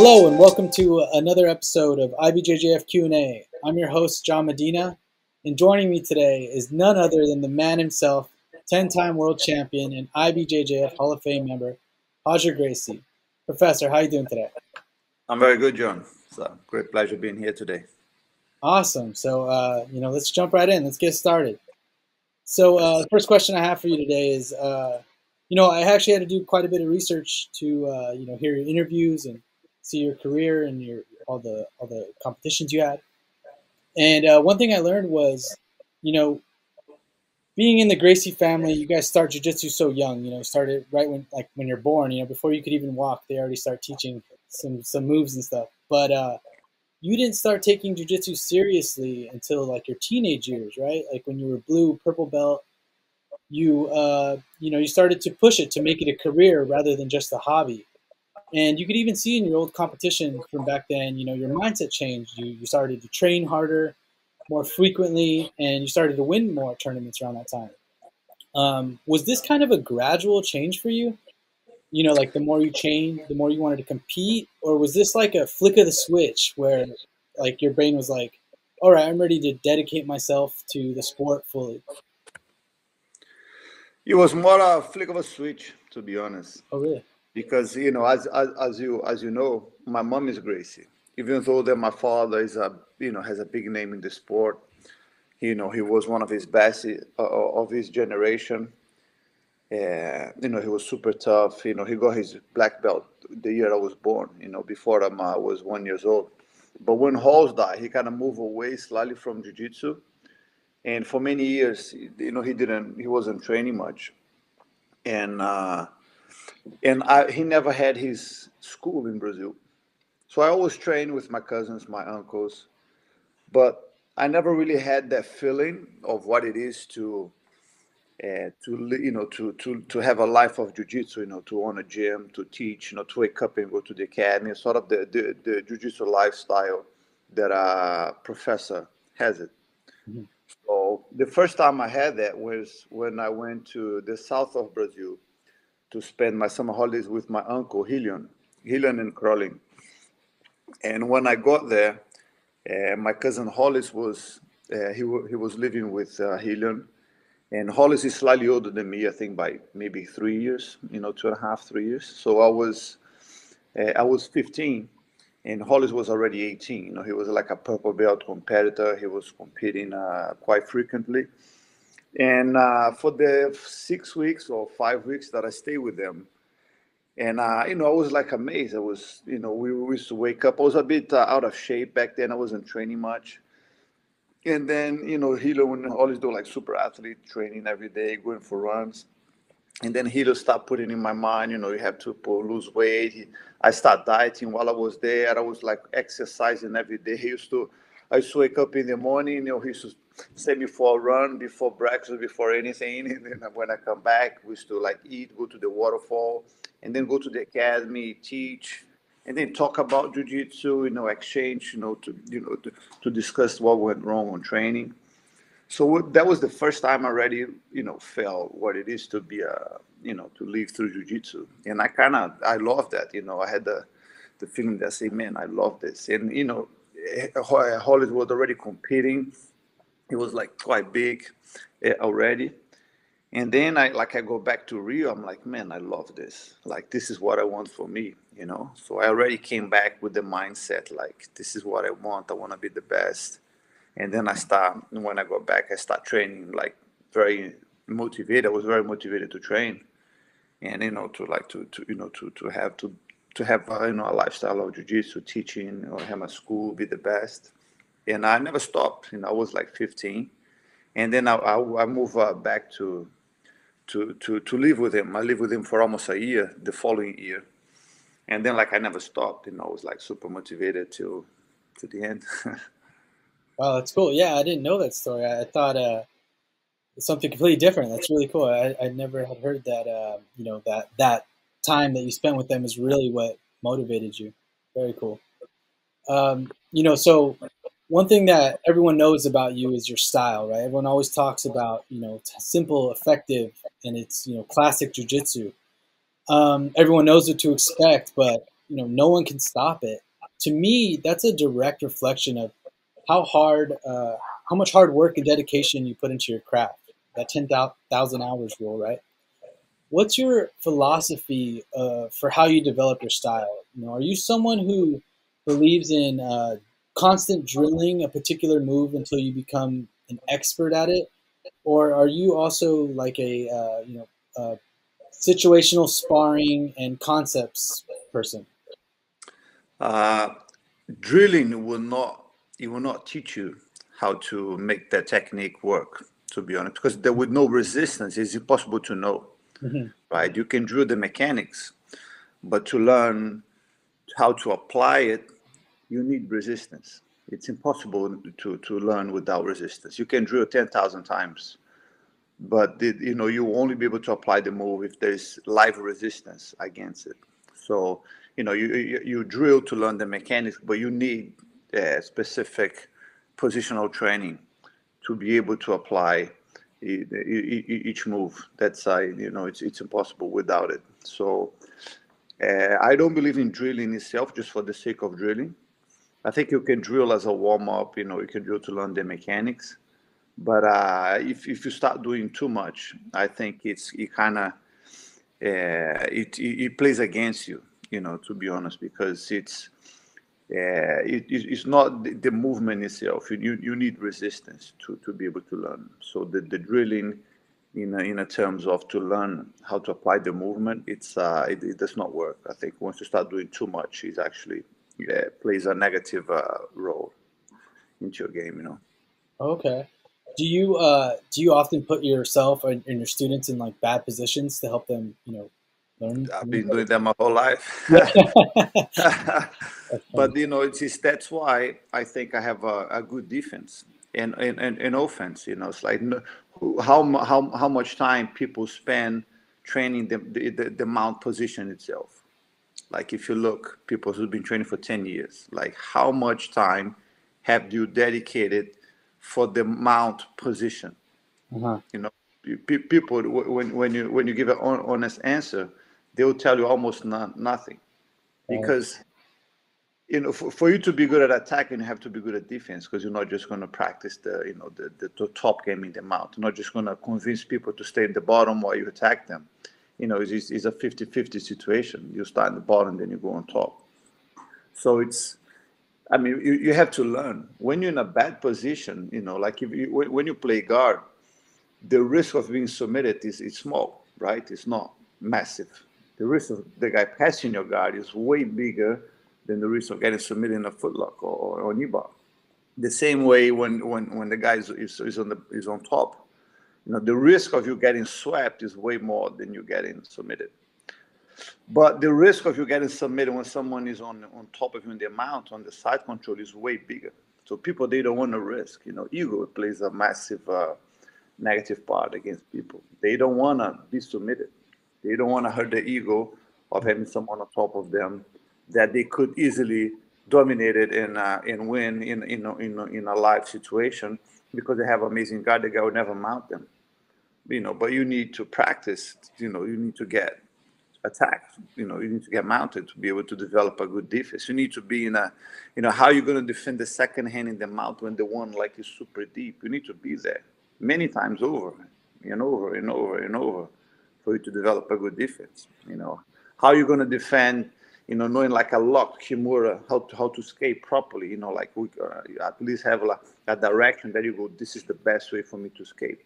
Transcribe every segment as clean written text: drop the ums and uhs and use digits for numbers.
Hello and welcome to another episode of IBJJF Q&A. I'm your host, John Medina, and joining me today is none other than the man himself, 10-time world champion and IBJJF Hall of Fame member, Roger Gracie. Professor, how are you doing today? I'm very good, John. It's a great pleasure being here today. Awesome. So, let's jump right in. Let's get started. So, the first question I have for you today is, I actually had to do quite a bit of research to, hear your interviews and see your career and all the competitions you had. And one thing I learned was, being in the Gracie family, you guys start jiu-jitsu so young. Started right when you're born. Before you could even walk, they already start teaching some moves and stuff. But you didn't start taking jiu-jitsu seriously until like your teenage years, right? Like when you were blue, purple belt, you started to push it to make it a career rather than just a hobby. And you could even see in your old competition from back then, your mindset changed. You started to train harder, more frequently, and you started to win more tournaments around that time. Was this kind of a gradual change for you? Like the more you trained, the more you wanted to compete? Or was this like a flick of the switch where like your brain was like, all right, I'm ready to dedicate myself to the sport fully? It was more a flick of a switch, to be honest. Oh, really? Because as you know, my mom is Gracie. Even though that my father is has a big name in the sport, he was one of his best of his generation. He was super tough. He got his black belt the year I was born. Before I was 1 year old. But when Halls died, he kind of moved away slightly from jiu-jitsu, and for many years, he wasn't training much, and he never had his school in Brazil. So I always trained with my cousins, my uncles, but I never really had that feeling of what it is to have a life of jiu-jitsu, to own a gym, to teach, to wake up and go to the academy, sort of the jiu-jitsu lifestyle that a professor has it. Mm-hmm. So the first time I had that was when I went to the south of Brazil to spend my summer holidays with my uncle, Hillian and Crowley. And when I got there, my cousin Hollis he was living with Hillian. And Hollis is slightly older than me, I think by maybe 3 years, 2.5, 3 years. So I was 15, and Hollis was already 18. He was like a purple belt competitor. He was competing quite frequently. And for the 6 weeks or 5 weeks that I stayed with them, and I was like amazed. I was, we used to wake up. I was a bit out of shape back then. I wasn't training much. And then, Hilo would always do like super athlete training every day, going for runs. And then Hilo started putting in my mind, you have to lose weight. I started dieting while I was there. I was like exercising every day. I used to wake up in the morning, he used to send me for a run before breakfast, before anything. And then when I come back, we used to like eat, go to the waterfall, and then go to the academy, teach, and then talk about jiu-jitsu, exchange, to discuss what went wrong on training. So that was the first time I already, felt what it is to be to live through jiu-jitsu. And I love that, I had the feeling that, say, man, I love this. And, Hollis was already competing. It was like quite big already. And then I go back to Rio. I'm like, man, I love this. Like, this is what I want for me, So I already came back with the mindset, like, this is what I want. I want to be the best. And then when I go back, I start training, like, very motivated. I was very motivated to train and, to have a lifestyle of jiu-jitsu, teaching, have my school, be the best. And I never stopped. I was like 15. And then I moved back to live with him. I lived with him for almost a year, the following year. And then, like, I never stopped. I was like super motivated to the end. Wow, that's cool. Yeah, I didn't know that story. I thought it's something completely different. That's really cool. I never had heard that. That time that you spent with them is really what motivated you. Very cool. So one thing that everyone knows about you is your style, right? Everyone always talks about simple, effective, and it's classic jujitsu. Everyone knows what to expect, but no one can stop it. To me, that's a direct reflection of how much hard work and dedication you put into your craft. That 10,000 hours rule, right? What's your philosophy for how you develop your style? Are you someone who believes in constant drilling a particular move until you become an expert at it, or are you also like a situational sparring and concepts person? Uh, Drilling will not, it will not teach you how to make that technique work, to be honest, because there with no resistance, it's impossible to know, Hmm. right? You can drill the mechanics, but to learn how to apply it, you need resistance. It's impossible to learn without resistance. You can drill 10,000 times, but you will only be able to apply the move if there's live resistance against it. So you drill to learn the mechanics, but you need specific positional training to be able to apply each move. That's it's impossible without it. So I don't believe in drilling itself just for the sake of drilling. I think you can drill as a warm up. You can drill to learn the mechanics, but if you start doing too much, I think it kind of it plays against you. To be honest, because it's not the movement itself. You need resistance to be able to learn. So the drilling, in a terms of to learn how to apply the movement, it does not work. I think once you start doing too much, it actually plays a negative role into your game. Okay. Do you often put yourself and your students in like bad positions to help them, learn? I've been doing that my whole life. Yeah. That's funny. But that's why I think I have a good defense and offense. It's like how much time people spend training the mount position itself. Like if you look, people who've been training for 10 years, like how much time have you dedicated for the mount position? Uh-huh. You know, people when you give an honest answer, they will tell you almost nothing, Right. because for you to be good at attacking, you have to be good at defense, because you're not just going to practice the top game in the mount. You're not just going to convince people to stay in the bottom while you attack them. It's a 50-50 situation. You start in the bottom, then you go on top. So I mean, you have to learn when you're in a bad position. Like when you play guard, the risk of being submitted is small, right? It's not massive. The risk of the guy passing your guard is way bigger than the risk of getting submitted in a footlock or knee bar. The same way when the guy is on top, the risk of you getting swept is way more than you getting submitted. But the risk of you getting submitted when someone is on top of you in the mount on the side control is way bigger. So people, they don't want to risk. Ego plays a massive negative part against people. They don't want to be submitted. They don't want to hurt the ego of having someone on top of them that they could easily dominate it and win in a live situation, because they have amazing guard. The guy would never mount them. But you need to practice. You need to get attacked. You need to get mounted to be able to develop a good defense. You need to be in how you're going to defend the second hand in the mount when the one like is super deep. You need to be there many times over and over and over and over for you to develop a good defense. How you're going to defend, knowing like a locked kimura, how to escape properly. Like we at least have a direction that you go, this is the best way for me to escape.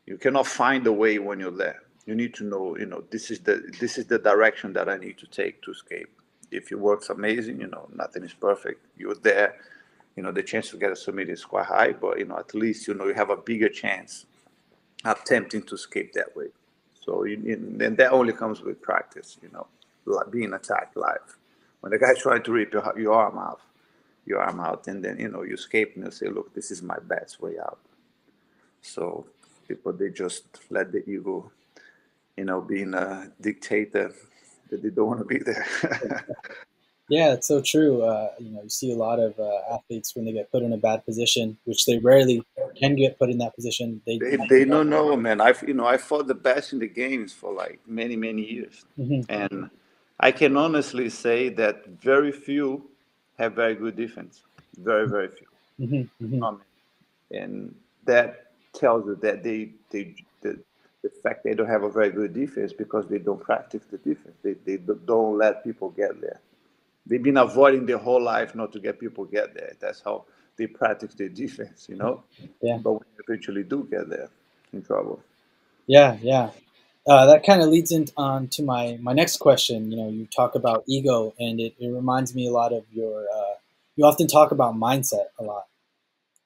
You cannot find a way when you're there. You need to know, this is the direction that I need to take to escape. If it works, amazing. Nothing is perfect. You're there. The chance to get a submit is quite high, but at least you have a bigger chance attempting to escape that way. So and that only comes with practice. Like being attacked live. When the guy's trying to rip your arm out, and then you escape and you say, look, this is my best way out. So people, they just let the ego, being a dictator that they don't want to be there. Yeah, it's so true. You see a lot of athletes when they get put in a bad position, which they rarely can get put in that position. They They don't know, man. I fought the best in the games for like many years, Mhm. and I can honestly say that very few have very good defense. Very, very few. Mm-hmm, mm-hmm. And that tells you that the fact they don't have a very good defense because they don't practice the defense. They don't let people get there. They've been avoiding their whole life not to get people get there. That's how they practice their defense, you know. Yeah, But when you eventually do get there, in trouble. yeah, yeah. That kind of leads on to my next question. You know, you talk about ego, and it reminds me a lot of your. You often talk about mindset a lot,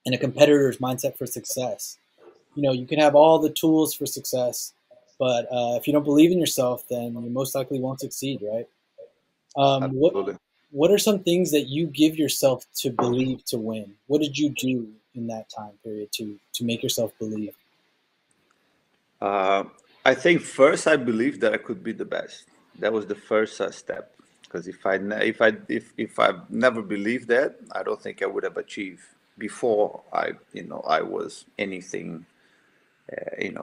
and a competitor's mindset for success. You know, you can have all the tools for success, but if you don't believe in yourself, then you most likely won't succeed, right? Absolutely. What are some things that you give yourself to believe to win? What did you do in that time period to make yourself believe? Uh, I think first I believed that I could be the best. That was the first step. Because if I never believed that, I don't think I would have achieved before I was anything.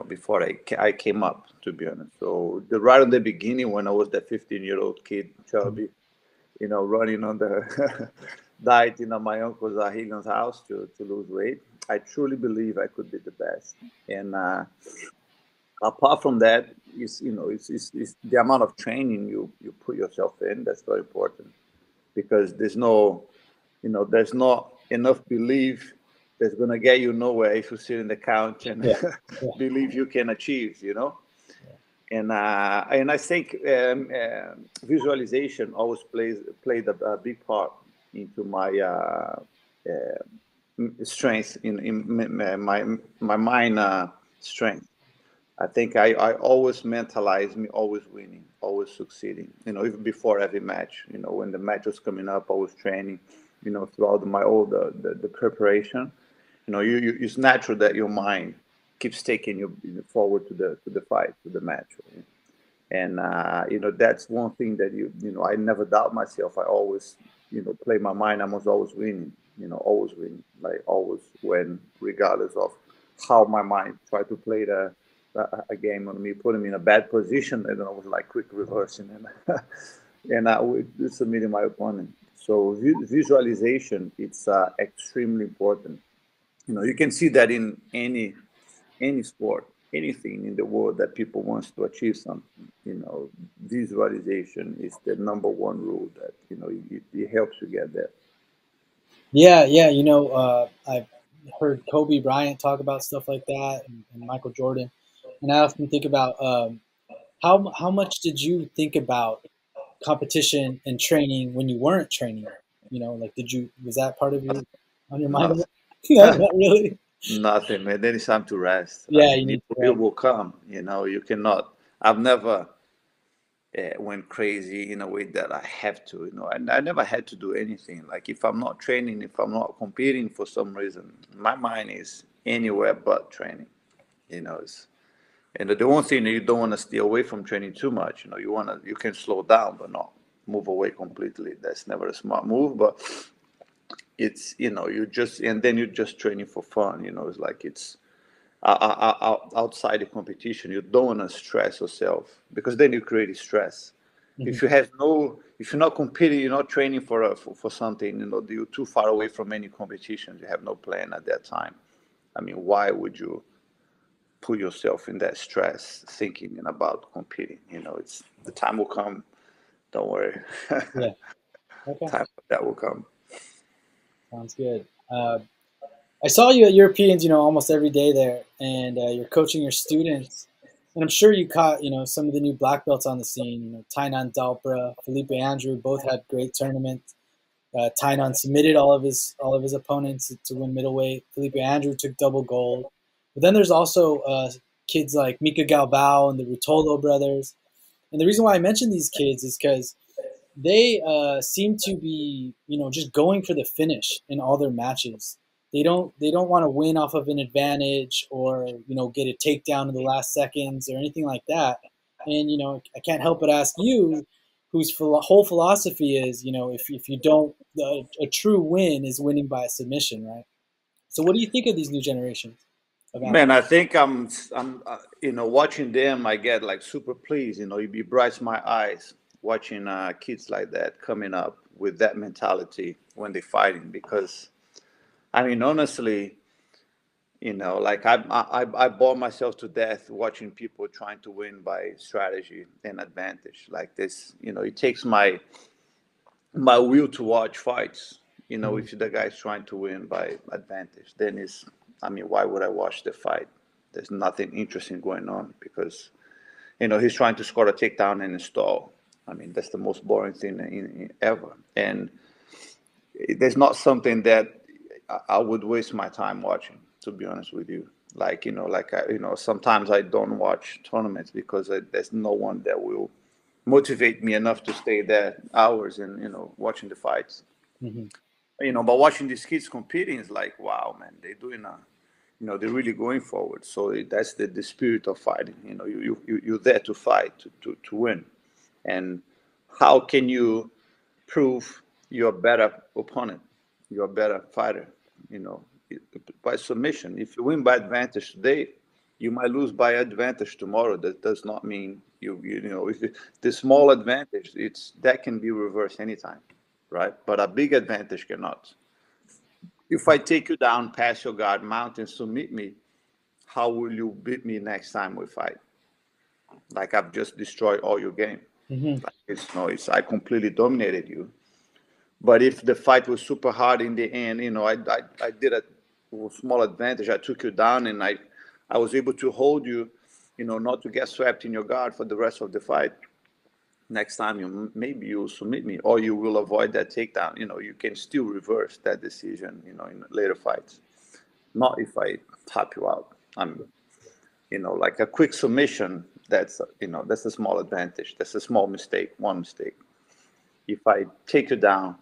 Before I came up, to be honest. So right in the beginning, when I was that 15-year-old kid, chubby, running on the diet, my uncle's Hillian's house to lose weight, I truly believe I could be the best. And apart from that, it's the amount of training you put yourself in that's very important because there's not enough belief that's going to get you nowhere if you sit in the couch and Yeah, yeah, believe you can achieve. And I think visualization always played a big part into my strength in my mind strength. I think I always mentalize me always winning, always succeeding. Even before every match. When the match was coming up, I was training. Throughout my all the preparation. It's natural that your mind keeps taking you forward to the fight, to the match. Right? And that's one thing that I never doubt myself. I always play my mind. I was always winning. Always winning. Like always win, regardless of how my mind tried to play a game on me, put him in a bad position, and then I was like quick reversing and and I would submitting my opponent. So visualization, it's extremely important. You can see that in any sport, anything in the world that people wants to achieve something. Visualization is the number one rule that it helps you get there. yeah, yeah. I've heard Kobe Bryant talk about stuff like that, and Michael Jordan, and I often think about how much did you think about competition and training when you weren't training? Like was that part of your on your mind? Nothing. No, not really. Nothing, man. Then it's time to rest. I Yeah, you mean, need to it rest. will come. You cannot. I've never went crazy in a way that I have to. I never had to do anything. Like if I'm not training, if I'm not competing for some reason, my mind is anywhere but training. It's and the one thing you don't want to stay away from training too much. You can slow down, but not move away completely. That's never a smart move. But it's you just and then you're just training for fun. It's like it's outside the competition. You don't want to stress yourself because then you create stress. Mhm. If you're not competing, you're not training for something. You're too far away from any competitions. You have no plan at that time. I mean, why would you put yourself in that stress thinking about competing? It's the time will come. Don't worry. Yeah. Okay. Time that will come. Sounds good. I saw you at Europeans, almost every day there, and you're coaching your students. And I'm sure you caught, some of the new black belts on the scene. Tainan Dalpra, Felipe Andrew, both had great tournaments. Tainan submitted all of his opponents to win middleweight. Felipe Andrew took double gold. But then there's also kids like Mika Galvao and the Rutolo brothers. And the reason why I mention these kids is because they seem to be, just going for the finish in all their matches. They don't want to win off of an advantage or get a takedown in the last seconds or anything like that. And I can't help but ask you, whose whole philosophy is, if you don't, a true win is winning by a submission, right? So what do you think of these new generations of Man, athletes? I think I'm watching them. I get like super pleased. It brights my eyes. watching kids like that coming up with that mentality when they're fighting. Because I mean, honestly, like I bore myself to death watching people trying to win by strategy and advantage like this. It takes my will to watch fights. If the guy's trying to win by advantage, then I mean, why would I watch the fight? There's nothing interesting going on because he's trying to score a takedown and install. I mean, that's the most boring thing ever. And there's not something that I would waste my time watching, to be honest with you. Like, sometimes I don't watch tournaments because there's no one that will motivate me enough to stay there hours and, watching the fights. Mm-hmm. But watching these kids competing is like, wow, man, they're doing they're really going forward. So that's the spirit of fighting. You're there to fight, to win. And how can you prove you're a better opponent, you're a better fighter, by submission? If you win by advantage today, you might lose by advantage tomorrow. That does not mean if the small advantage, that can be reversed anytime, right? But a big advantage cannot. If I take you down, pass your guard, mount and submit me, how will you beat me next time we fight? Like I've just destroyed all your game. Mm-hmm. Like I completely dominated you. But if the fight was super hard in the end, I did a small advantage. I took you down and I was able to hold you, not to get swept in your guard for the rest of the fight. Next time, maybe you'll submit me or you will avoid that takedown. You can still reverse that decision, in later fights. Not if I tap you out. Like a quick submission, that's a small advantage. That's a small mistake, one mistake. If I take you down,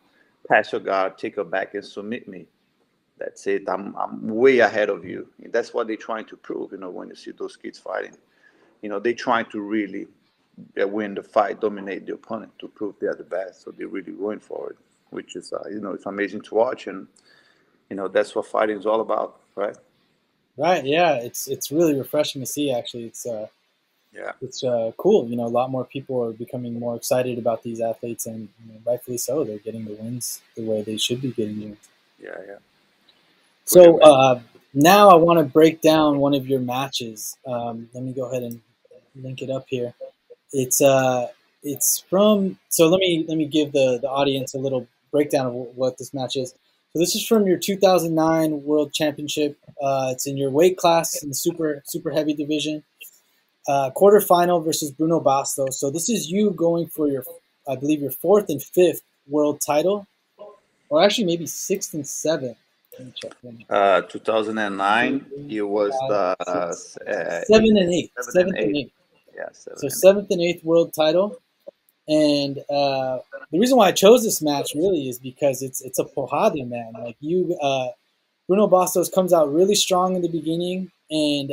pass your guard, take your back, and submit me, that's it. I'm way ahead of you. And that's what they're trying to prove. When you see those kids fighting, they're trying to really win the fight, dominate the opponent to prove they're the best. So they're really going for it, which is it's amazing to watch, and that's what fighting is all about, right? Right. Yeah. It's really refreshing to see. Actually, Yeah. it's cool. A lot more people are becoming more excited about these athletes, and rightfully so. They're getting the wins the way they should be getting the wins. Yeah, yeah. So now I want to break down one of your matches. Let me go ahead and link it up here. It's from. So let me give the audience a little breakdown of what this match is. So this is from your 2009 World Championship. It's in your weight class in the super heavy division. Quarterfinal versus Bruno Bastos. So this is you going for I believe your fourth and fifth world title, or actually maybe sixth and seventh. Let me check. 2009, it was the 7 and 8. 7 and 8. Yeah, So seventh and eighth world title. And the reason why I chose this match really is because it's a porrada, man. Like Bruno Bastos comes out really strong in the beginning, and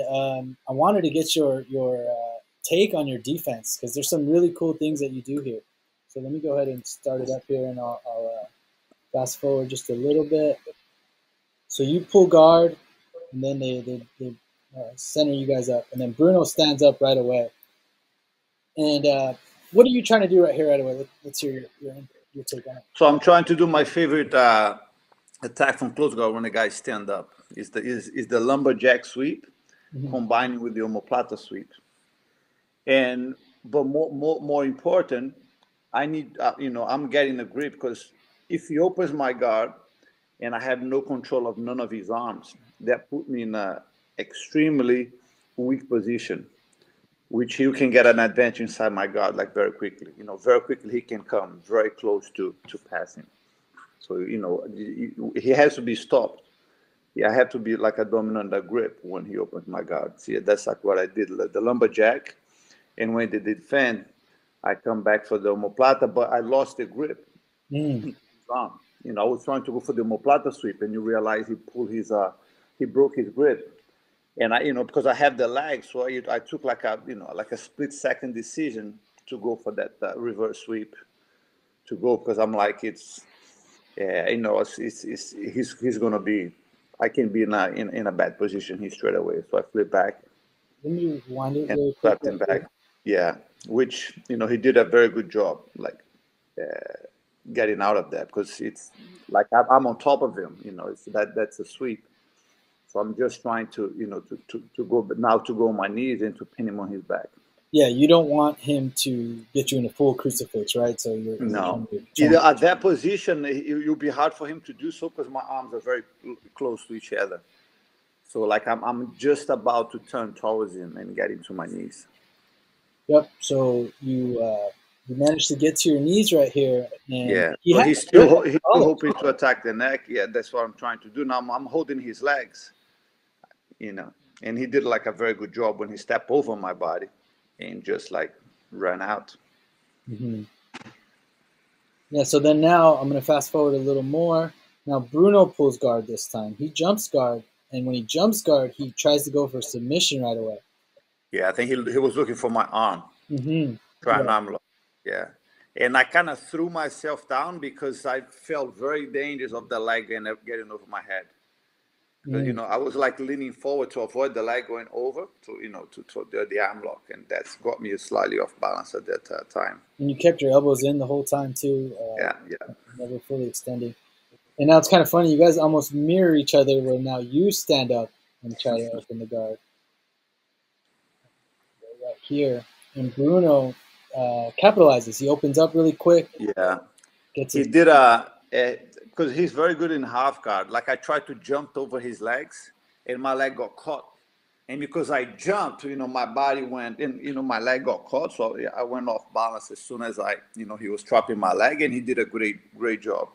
I wanted to get your take on your defense because there's some really cool things that you do here. So let me go ahead and start it up here, and I'll fast forward just a little bit. So you pull guard, and then they center you guys up, and then Bruno stands up right away. And what are you trying to do right here right away? Let's hear your take on it. So I'm trying to do my favorite attack from close guard when the guys stand up. Is the lumberjack sweep, combining with the omoplata sweep. But more important, I need I'm getting a grip, because if he opens my guard and I have no control of none of his arms, that put me in a extremely weak position, which you can get an advantage inside my guard like very quickly. Very quickly he can come very close to passing. So he has to be stopped. Yeah, I have to be like a dominant grip when he opens my guard. See, that's like what I did, the lumberjack. And when they defend, I come back for the omoplata, but I lost the grip. I was trying to go for the omoplata sweep, and you realize he broke his grip. And because I have the lag, so I took like a split-second decision to go for that reverse sweep, because I'm like, he's gonna be, I can be in a bad position here straight away. So I flip back. Let me wind it And really quick. slapped him back. Yeah. which, you know, he did a very good job, like getting out of that, because it's like I'm on top of him, you know, that's a sweep. So I'm just trying to, you know, to go on my knees and to pin him on his back. Yeah, you don't want him to get you in a full crucifix, right? So you're No. trying Either at that position, it'll be hard for him to do so because my arms are very close to each other. So like I'm just about to turn towards him and get him to my knees. Yep. So you managed to get to your knees right here, and Yeah, he but had he's good still collar. hoping to attack the neck. Yeah, that's what I'm trying to do now. I'm holding his legs, you know, and he did like a very good job when he stepped over my body and just like ran out. Mm-hmm. Yeah. So then now I'm going to fast forward a little more. Now Bruno pulls guard this time. He jumps guard, and when he jumps guard, he tries to go for submission right away. Yeah, I think he was looking for my arm, Mm-hmm. trying Yeah. arm lock. Yeah, and I kind of threw myself down because I felt very dangerous of the leg getting over my head. Because, you Mm. know, I was like leaning forward to avoid the leg going over to, you know, to the arm lock, and that's got me slightly off balance at that time. And you kept your elbows in the whole time too, Yeah, yeah. never fully extending. And now it's kind of funny. You guys almost mirror each other, where now you stand up and try to open the guard right here, and Bruno capitalizes. He opens up really quick, Yeah, gets he his. did because he's very good in half guard. Like I tried to jump over his legs, and my leg got caught. And because I jumped, you know, my body went, and you know, my leg got caught, so yeah, I went off balance as soon as you know, he was trapping my leg, and he did a great job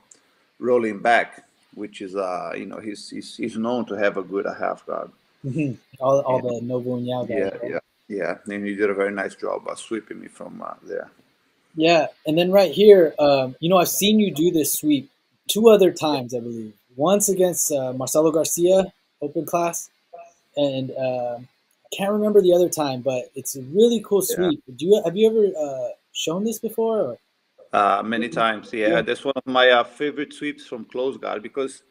rolling back, which is, you know, he's known to have a good half guard. All And the Nobu and Yao guys. yeah, Right? yeah, and he did a very nice job sweeping me from there. Yeah, and then right here, I've seen you do this sweep two other times, I believe. Once against Marcelo Garcia, open class, and I can't remember the other time, but it's a really cool Yeah. sweep. Have you ever shown this before? Or? Many times, yeah. Yeah. That's one of my favorite sweeps from close guard because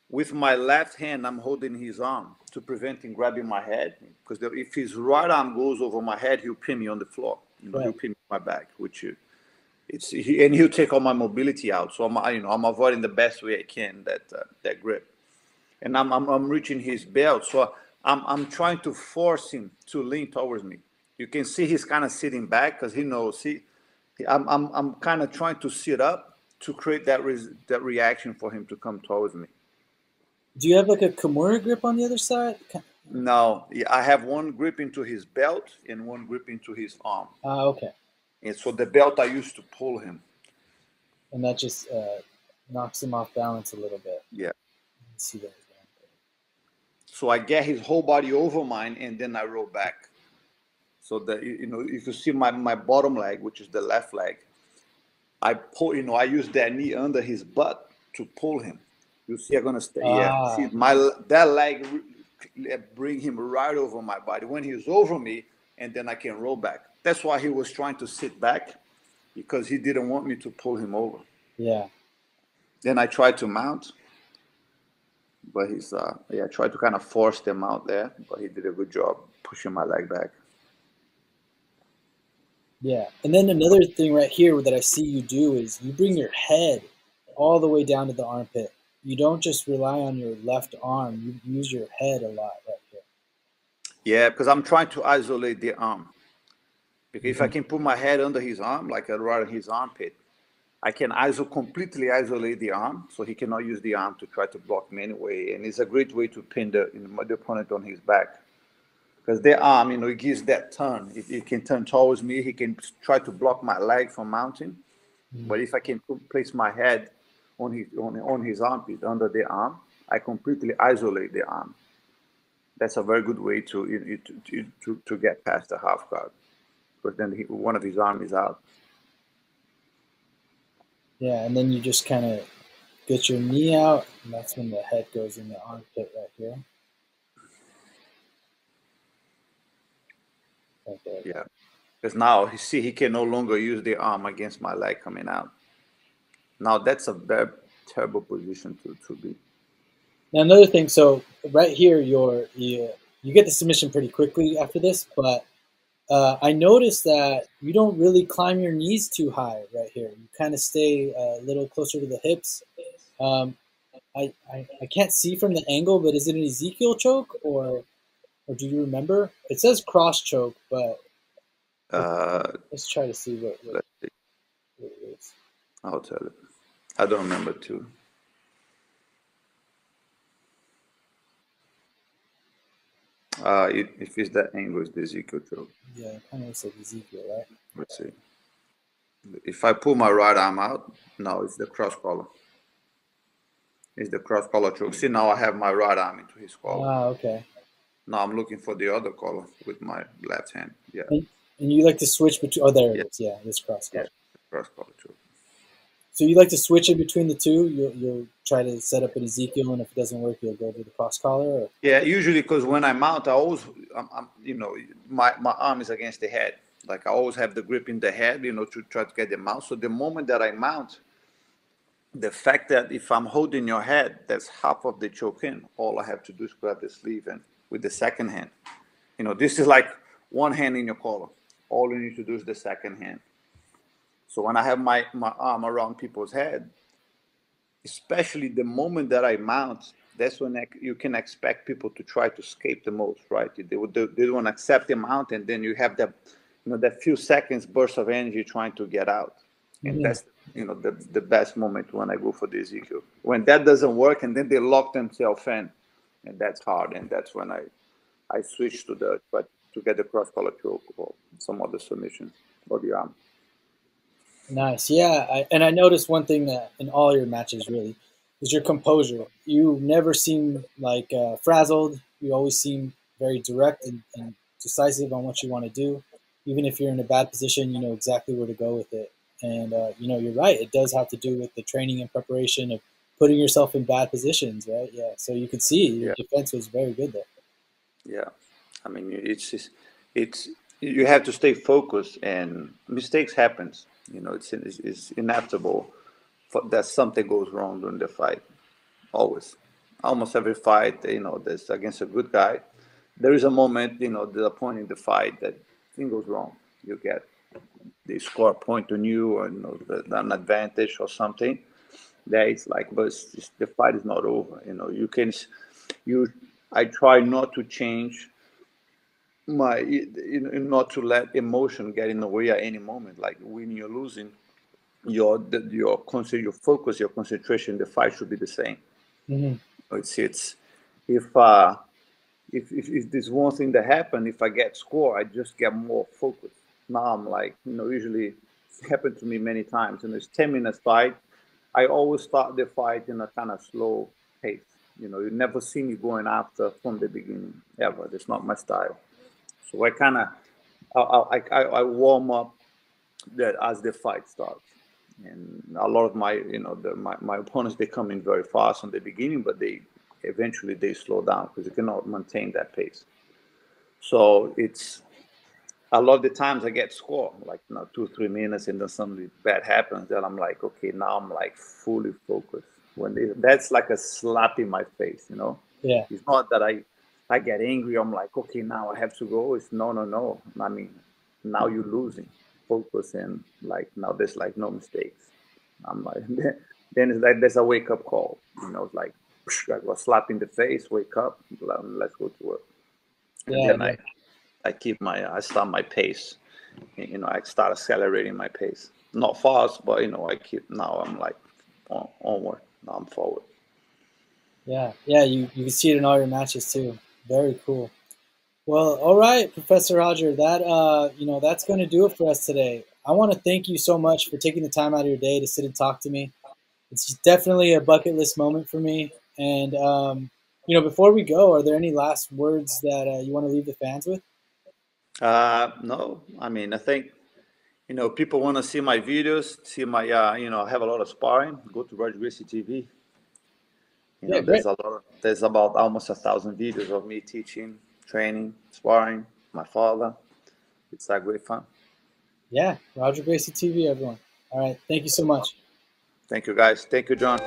with my left hand, I'm holding his arm to prevent him grabbing my head. Because if his right arm goes over my head, he'll pin me on the floor. You know, he'll Right. pin me on my back, and he'll take all my mobility out. So I'm avoiding the best way I can that grip, and I'm reaching his belt. So I'm trying to force him to lean towards me. You can see he's kind of sitting back because he knows I'm kind of trying to sit up to create that reaction for him to come towards me. Do you have like a Kimura grip on the other side? No, I have one grip into his belt and one grip into his arm. Okay. And so the belt I used to pull him. And that just knocks him off balance a little bit. Yeah. Let's see that. So I get his whole body over mine and then I roll back. So that, you know, if you see my bottom leg, which is the left leg, I pull, you know, I use that knee under his butt to pull him. You see, I'm gonna stay. Yeah, see that leg bring him right over my body when he's over me, and then I can roll back. That's why he was trying to sit back, because he didn't want me to pull him over. Yeah. Then I tried to mount, but tried to kind of force them out there, but he did a good job pushing my leg back. Yeah. And then another thing right here that I see you do is you bring your head all the way down to the armpit. You don't just rely on your left arm. You use your head a lot right here. Yeah, because I'm trying to isolate the arm. Because if I can put my head under his arm, like right in his armpit, I can completely isolate the arm, so he cannot use the arm to try to block me anyway. And it's a great way to pin the opponent on his back. Because the arm, you know, it gives that turn. It can turn towards me. He can try to block my leg from mounting. But if I can place my head on his armpit, under the arm, I completely isolate the arm. That's a very good way to get past the half guard. Because then one of his arms is out. Yeah, and then you just kind of get your knee out, and that's when the head goes in the armpit right here. Right there. Yeah, because now he can no longer use the arm against my leg coming out. Now that's a very terrible position to be. Now another thing, so right here, you get the submission pretty quickly after this, but I noticed that you don't really climb your knees too high right here. You kind of stay a little closer to the hips. Um, I can't see from the angle, but is it an Ezekiel choke or do you remember? It says cross choke, but let's try to see Let's see. what it is. I'll tell you. I don't remember too. If it's that angle, it's the Ezekiel choke. Yeah, it kind of looks like Ezekiel, right? Let's see. If I pull my right arm out, no, it's the cross collar. It's the cross collar choke. See, now I have my right arm into his collar. Ah, okay. Now I'm looking for the other collar with my left hand. Yeah. And you like to switch between? Oh, there it Yeah. is. Yeah, this cross Yeah. collar. Cross collar choke. So you like to switch in between the two? You'll try to set up an Ezekiel, and if it doesn't work, you'll go to the cross collar. Or? Yeah, usually because when I mount, you know, my arm is against the head. Like I always have the grip in the head, you know, to try to get the mount. So the moment that I mount, the fact that if I'm holding your head, that's half of the choke in. All I have to do is grab the sleeve and with the second hand. You know, this is like one hand in your collar. All you need to do is the second hand. So when I have my arm around people's head, especially the moment that I mount, that's when you can expect people to try to escape the most, right? They don't accept the mount, and then you have that, you know, that few seconds burst of energy trying to get out, and Mm-hmm. that's, you know, the best moment when I go for the Ezekiel. When that doesn't work, and then they lock themselves in, and that's hard, and that's when I switch to the but to get the cross collar choke or some other submission or the arm. Nice. Yeah, and I noticed one thing that in all your matches really is your composure. You never seem like frazzled. You always seem very direct and decisive on what you want to do. Even if you're in a bad position, you know exactly where to go with it. And you know, you're right. It does have to do with the training and preparation of putting yourself in bad positions, right? Yeah. So you could see your Yeah. defense was very good there. Yeah, I mean, it's you have to stay focused, and mistakes happens. You know, it's inevitable that something goes wrong during the fight. Always, almost every fight, you know, that's against a good guy. There is a moment, you know, the point in the fight that thing goes wrong. You get they score a point on you, or you know, an advantage or something. That it's like, but the fight is not over. You know, you. I try not to change not to let emotion get in the way at any moment. Like winning or losing, your focus, your concentration, the fight should be the same. Hmm. It's if uh if there's one thing that happened, if I get score, I just get more focused. Now I'm like, you know, usually it's happened to me many times, and it's 10 minutes fight. I always start the fight in a kind of slow pace. You know, you never see me going after from the beginning ever. That's not my style. So I kind of I warm up that as the fight starts, and a lot of my my opponents, they come in very fast on the beginning, but they eventually they slow down because you cannot maintain that pace. So it's a lot of the times I get score like 2 3 minutes, and then something bad happens. Then I'm like, okay, now I'm like fully focused. That's like a slap in my face, you know. Yeah. It's not that I get angry. I'm like, okay, now I have to go. It's no, no, no. I mean, now you're losing focus, and like now there's like no mistakes. I'm like, then it's like there's a wake up call. You know, it's like I was slap in the face, wake up, let's go to work, and Yeah. then I start my pace. You know, I start accelerating my pace. Not fast, but you know, I keep now. I'm like onward. Now I'm forward. Yeah. Yeah. You can see it in all your matches too. Very cool. Well, all right, Professor Roger. That you know, that's going to do it for us today. I want to thank you so much for taking the time out of your day to sit and talk to me. It's definitely a bucket list moment for me. And you know, before we go, are there any last words that you want to leave the fans with? No, I mean, I think you know people want to see my videos, see my you know, I have a lot of sparring. Go to Roger Gracie TV. You Yeah, know, great. there's about almost 1,000 videos of me teaching, training, sparring. My father. It's a great fun. Yeah, Roger Gracie TV, everyone. All right, thank you so much. Thank you, guys. Thank you, John.